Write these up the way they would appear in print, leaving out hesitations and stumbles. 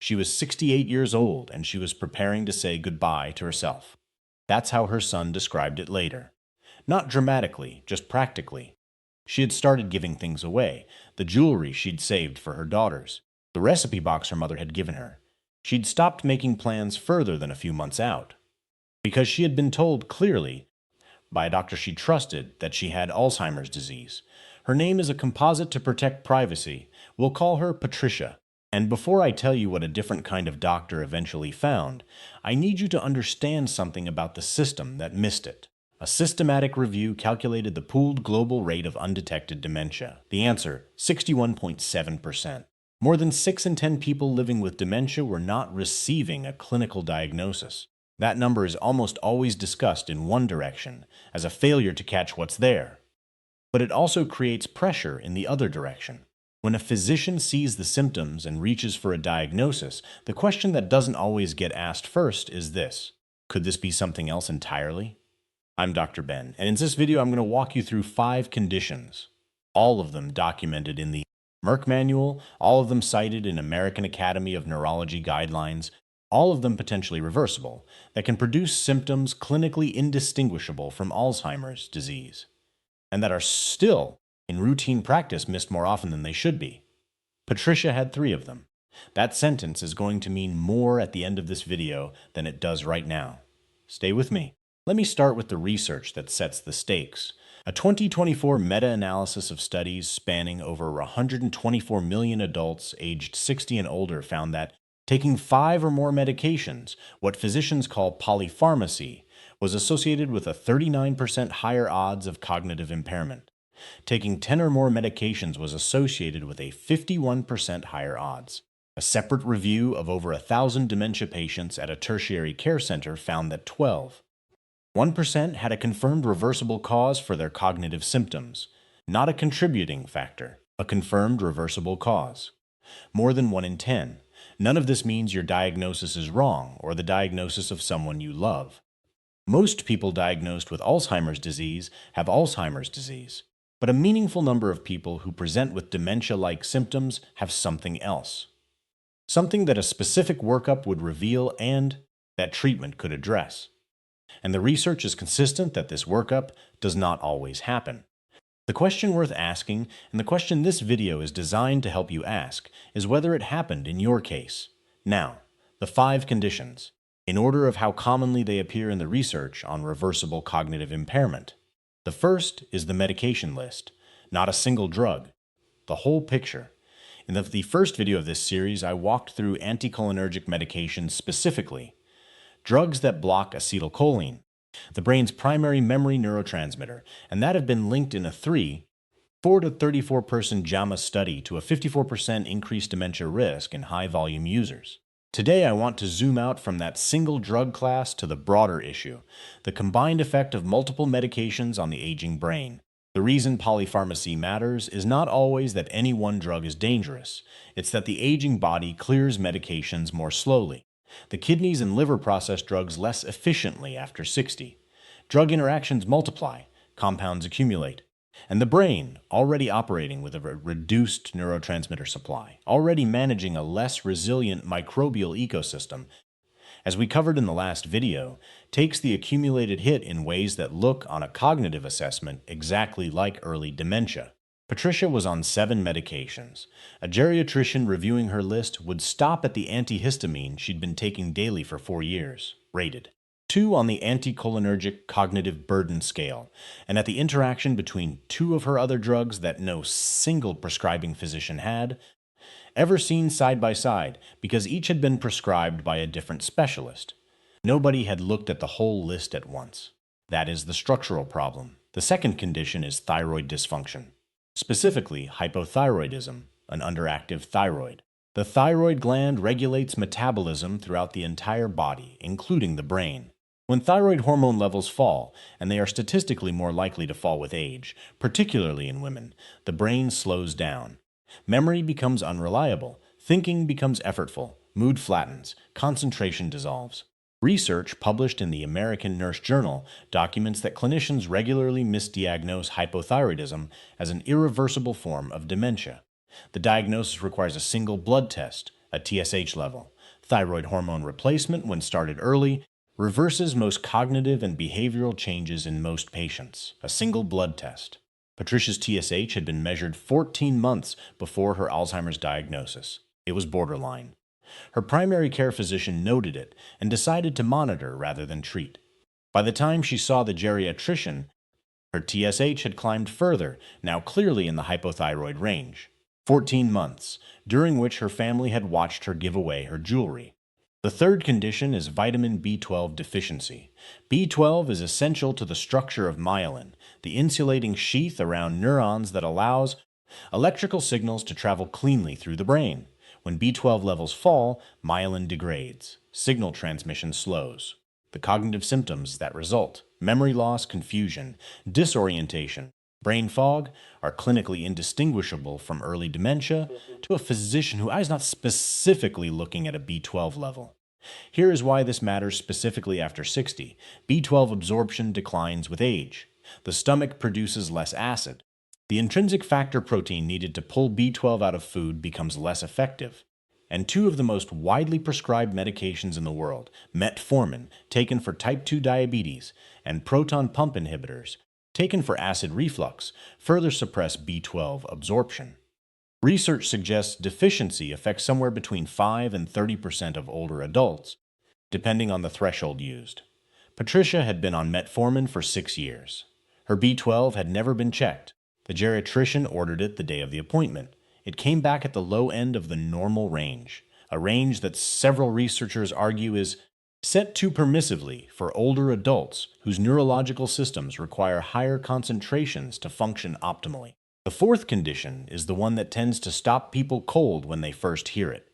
She was 68 years old and she was preparing to say goodbye to herself. That's how her son described it later. Not dramatically, just practically. She had started giving things away, the jewelry she'd saved for her daughters, the recipe box her mother had given her. She'd stopped making plans further than a few months out, because she had been told clearly by a doctor she trusted that she had Alzheimer's disease. Her name is a composite to protect privacy. We'll call her Patricia. And before I tell you what a different kind of doctor eventually found, I need you to understand something about the system that missed it. A systematic review calculated the pooled global rate of undetected dementia. The answer, 61.7%. More than 6 in 10 people living with dementia were not receiving a clinical diagnosis. That number is almost always discussed in one direction, as a failure to catch what's there. But it also creates pressure in the other direction. When a physician sees the symptoms and reaches for a diagnosis, the question that doesn't always get asked first is this: could this be something else entirely? I'm Dr. Ben, and in this video I'm going to walk you through 5 conditions, all of them documented in the Merck Manual, all of them cited in American Academy of Neurology guidelines, all of them potentially reversible, that can produce symptoms clinically indistinguishable from Alzheimer's disease, and that are still, in routine practice, missed more often than they should be. Patricia had 3 of them. That sentence is going to mean more at the end of this video than it does right now. Stay with me. Let me start with the research that sets the stakes. A 2024 meta-analysis of studies spanning over 124 million adults aged 60 and older found that taking 5 or more medications, what physicians call polypharmacy, was associated with a 39% higher odds of cognitive impairment. Taking 10 or more medications was associated with a 51% higher odds. A separate review of over 1,000 dementia patients at a tertiary care center found that 1% had a confirmed reversible cause for their cognitive symptoms, not a contributing factor, a confirmed reversible cause. More than 1 in 10. None of this means your diagnosis is wrong or the diagnosis of someone you love. Most people diagnosed with Alzheimer's disease have Alzheimer's disease, but a meaningful number of people who present with dementia-like symptoms have something else. Something that a specific workup would reveal and that treatment could address. And the research is consistent that this workup does not always happen. The question worth asking, and the question this video is designed to help you ask, is whether it happened in your case. Now, the 5 conditions, in order of how commonly they appear in the research on reversible cognitive impairment. The first is the medication list, not a single drug, the whole picture. In the first video of this series, I walked through anticholinergic medications specifically, drugs that block acetylcholine, the brain's primary memory neurotransmitter, and that have been linked in a 4 to 34 person JAMA study to a 54% increased dementia risk in high-volume users. Today, I want to zoom out from that single drug class to the broader issue, the combined effect of multiple medications on the aging brain. The reason polypharmacy matters is not always that any one drug is dangerous. It's that the aging body clears medications more slowly. The kidneys and liver process drugs less efficiently after 60. Drug interactions multiply, compounds accumulate. And the brain, already operating with a reduced neurotransmitter supply, already managing a less resilient microbial ecosystem, as we covered in the last video, takes the accumulated hit in ways that look on a cognitive assessment exactly like early dementia. Patricia was on 7 medications. A geriatrician reviewing her list would stop at the antihistamine she'd been taking daily for 4 years, rated 2 on the anticholinergic cognitive burden scale, and at the interaction between 2 of her other drugs that no single prescribing physician had ever seen side by side because each had been prescribed by a different specialist. Nobody had looked at the whole list at once. That is the structural problem. The second condition is thyroid dysfunction. Specifically, hypothyroidism, an underactive thyroid. The thyroid gland regulates metabolism throughout the entire body, including the brain. When thyroid hormone levels fall, and they are statistically more likely to fall with age, particularly in women, the brain slows down. Memory becomes unreliable, thinking becomes effortful, mood flattens, concentration dissolves. Research published in the American Nurse Journal documents that clinicians regularly misdiagnose hypothyroidism as an irreversible form of dementia. The diagnosis requires a single blood test, a TSH level, Thyroid hormone replacement, when started early, reverses most cognitive and behavioral changes in most patients. A single blood test. Patricia's TSH had been measured 14 months before her Alzheimer's diagnosis. It was borderline. Her primary care physician noted it and decided to monitor rather than treat. By the time she saw the geriatrician, her TSH had climbed further, now clearly in the hypothyroid range. 14 months, during which her family had watched her give away her jewelry. The third condition is vitamin B12 deficiency. B12 is essential to the structure of myelin, the insulating sheath around neurons that allows electrical signals to travel cleanly through the brain. When B12 levels fall, myelin degrades. Signal transmission slows. The cognitive symptoms that result, memory loss, confusion, disorientation, brain fog, are clinically indistinguishable from early dementia to a physician who is not specifically looking at a B12 level. Here is why this matters specifically after 60. B12 absorption declines with age. The stomach produces less acid. The intrinsic factor protein needed to pull B12 out of food becomes less effective. And two of the most widely prescribed medications in the world, metformin, taken for type 2 diabetes, and proton pump inhibitors, taken for acid reflux, further suppress B12 absorption. Research suggests deficiency affects somewhere between 5 and 30% of older adults, depending on the threshold used. Patricia had been on metformin for 6 years. Her B12 had never been checked. The geriatrician ordered it the day of the appointment. It came back at the low end of the normal range, a range that several researchers argue is set too permissively for older adults whose neurological systems require higher concentrations to function optimally. The fourth condition is the one that tends to stop people cold when they first hear it.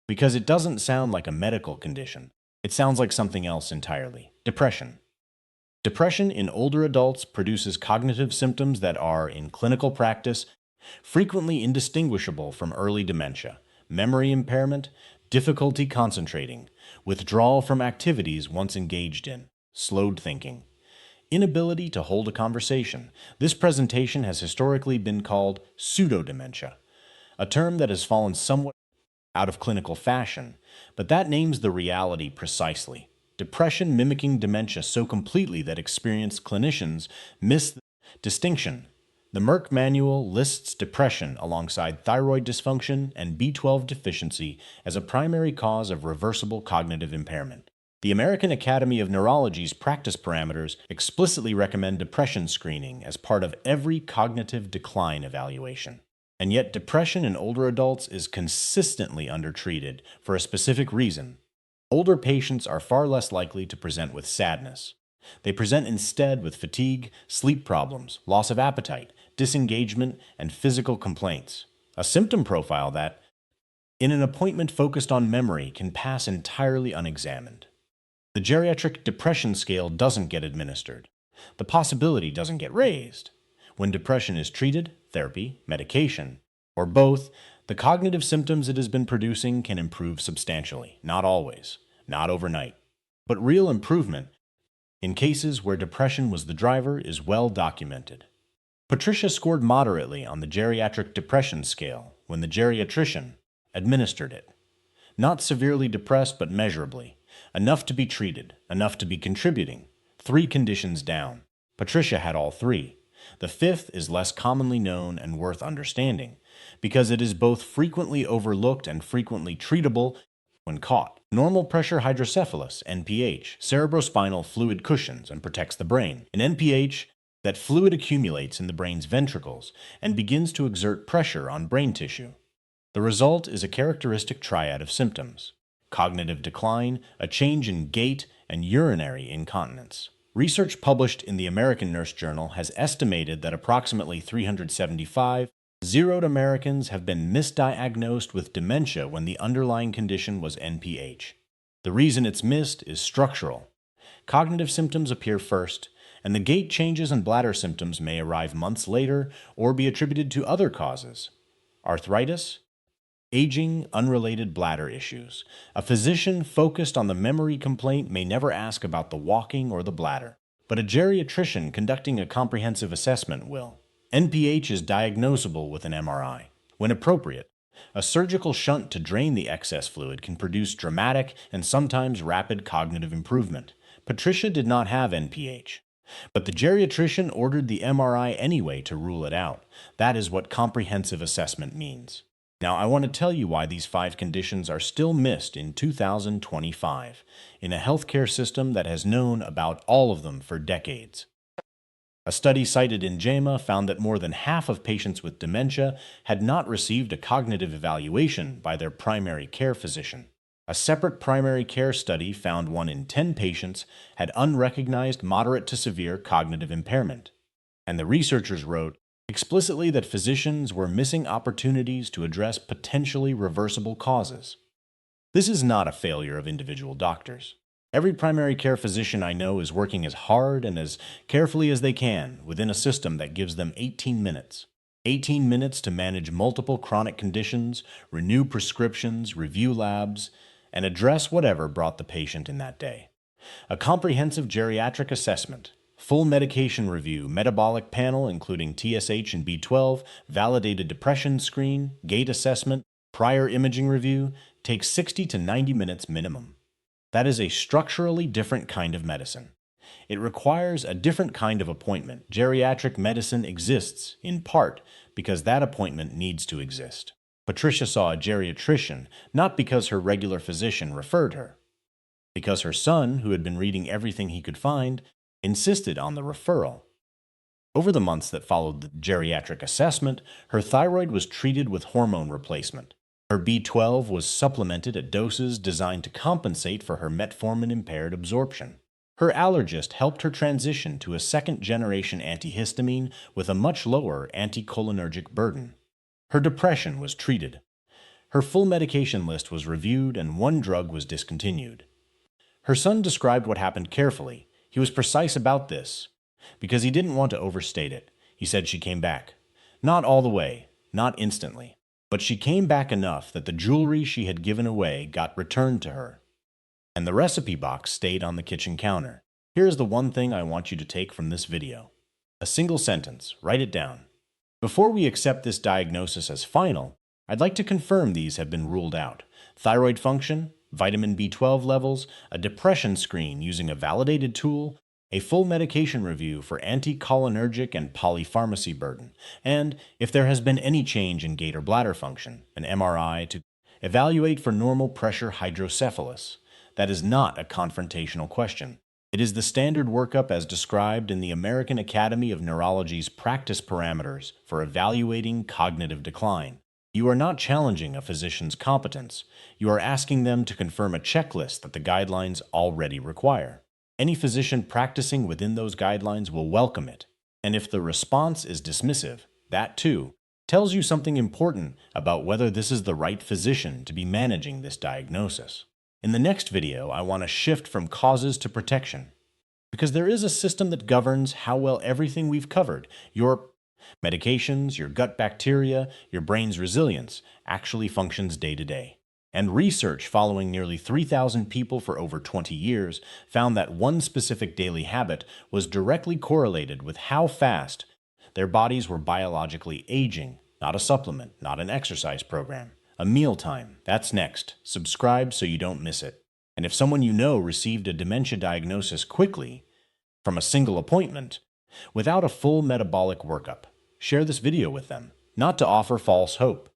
Because it doesn't sound like a medical condition. It sounds like something else entirely. Depression. Depression in older adults produces cognitive symptoms that are, in clinical practice, frequently indistinguishable from early dementia: memory impairment, difficulty concentrating, withdrawal from activities once engaged in, slowed thinking, inability to hold a conversation. This presentation has historically been called pseudo-dementia, a term that has fallen somewhat out of clinical fashion, but that names the reality precisely. Depression mimicking dementia so completely that experienced clinicians miss the distinction. The Merck manual lists depression alongside thyroid dysfunction and B12 deficiency as a primary cause of reversible cognitive impairment. The American Academy of Neurology's practice parameters explicitly recommend depression screening as part of every cognitive decline evaluation. And yet depression in older adults is consistently undertreated for a specific reason. Older patients are far less likely to present with sadness. They present instead with fatigue, sleep problems, loss of appetite, disengagement, and physical complaints. A symptom profile that, in an appointment focused on memory, can pass entirely unexamined. The geriatric depression scale doesn't get administered. The possibility doesn't get raised. When depression is treated, therapy, medication, or both, the cognitive symptoms it has been producing can improve substantially. Not always, not overnight. But real improvement, in cases where depression was the driver, is well documented. Patricia scored moderately on the geriatric depression scale when the geriatrician administered it. Not severely depressed, but measurably. Enough to be treated, enough to be contributing. 3 conditions down. Patricia had all 3. The 5th is less commonly known and worth understanding, because it is both frequently overlooked and frequently treatable when caught. Normal pressure hydrocephalus, NPH, cerebrospinal fluid cushions and protects the brain. In NPH, that fluid accumulates in the brain's ventricles and begins to exert pressure on brain tissue. The result is a characteristic triad of symptoms: cognitive decline, a change in gait, and urinary incontinence. Research published in the American Nurse Journal has estimated that approximately 375,000 Americans have been misdiagnosed with dementia when the underlying condition was NPH. The reason it's missed is structural. Cognitive symptoms appear first, and the gait changes and bladder symptoms may arrive months later or be attributed to other causes: arthritis, aging, unrelated bladder issues. A physician focused on the memory complaint may never ask about the walking or the bladder, but a geriatrician conducting a comprehensive assessment will. NPH is diagnosable with an MRI. When appropriate, A surgical shunt to drain the excess fluid can produce dramatic and sometimes rapid cognitive improvement. Patricia did not have NPH, but the geriatrician ordered the MRI anyway to rule it out. That is what comprehensive assessment means. Now, I want to tell you why these 5 conditions are still missed in 2025, in a healthcare system that has known about all of them for decades. A study cited in JAMA found that more than half of patients with dementia had not received a cognitive evaluation by their primary care physician. A separate primary care study found 1 in 10 patients had unrecognized moderate to severe cognitive impairment. And the researchers wrote explicitly that physicians were missing opportunities to address potentially reversible causes. This is not a failure of individual doctors. Every primary care physician I know is working as hard and as carefully as they can within a system that gives them 18 minutes. 18 minutes to manage multiple chronic conditions, renew prescriptions, review labs, and address whatever brought the patient in that day. A comprehensive geriatric assessment, full medication review, metabolic panel including TSH and B12, validated depression screen, gait assessment, prior imaging review takes 60 to 90 minutes minimum. That is a structurally different kind of medicine. It requires a different kind of appointment. Geriatric medicine exists, in part, because that appointment needs to exist. Patricia saw a geriatrician, not because her regular physician referred her. Because her son, who had been reading everything he could find, insisted on the referral. Over the months that followed the geriatric assessment, her thyroid was treated with hormone replacement. Her B12 was supplemented at doses designed to compensate for her metformin-impaired absorption. Her allergist helped her transition to a second-generation antihistamine with a much lower anticholinergic burden. Her depression was treated. Her full medication list was reviewed and 1 drug was discontinued. Her son described what happened carefully. He was precise about this, because he didn't want to overstate it. He said she came back. Not all the way, not instantly. But she came back enough that the jewelry she had given away got returned to her. And the recipe box stayed on the kitchen counter. Here's the one thing I want you to take from this video. A single sentence, write it down. Before we accept this diagnosis as final, I'd like to confirm these have been ruled out. Thyroid function, vitamin B12 levels, a depression screen using a validated tool, a full medication review for anticholinergic and polypharmacy burden, and if there has been any change in gait or bladder function, an MRI to evaluate for normal pressure hydrocephalus. That is not a confrontational question. It is the standard workup as described in the American Academy of Neurology's practice parameters for evaluating cognitive decline. You are not challenging a physician's competence. You are asking them to confirm a checklist that the guidelines already require. Any physician practicing within those guidelines will welcome it. And if the response is dismissive, that too tells you something important about whether this is the right physician to be managing this diagnosis. In the next video, I want to shift from causes to protection, because there is a system that governs how well everything we've covered, your medications, your gut bacteria, your brain's resilience, actually functions day to day. And research following nearly 3,000 people for over 20 years found that one specific daily habit was directly correlated with how fast their bodies were biologically aging, not a supplement, not an exercise program. A mealtime. That's next. Subscribe so you don't miss it. And if someone you know received a dementia diagnosis quickly, from a single appointment, without a full metabolic workup, share this video with them, not to offer false hope,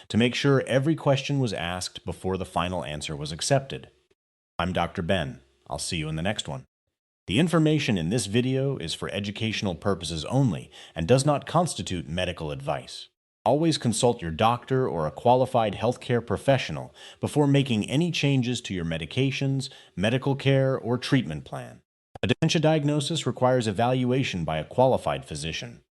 to make sure every question was asked before the final answer was accepted. I'm Dr. Ben. I'll see you in the next one. The information in this video is for educational purposes only and does not constitute medical advice. Always consult your doctor or a qualified healthcare professional before making any changes to your medications, medical care, or treatment plan. A dementia diagnosis requires evaluation by a qualified physician.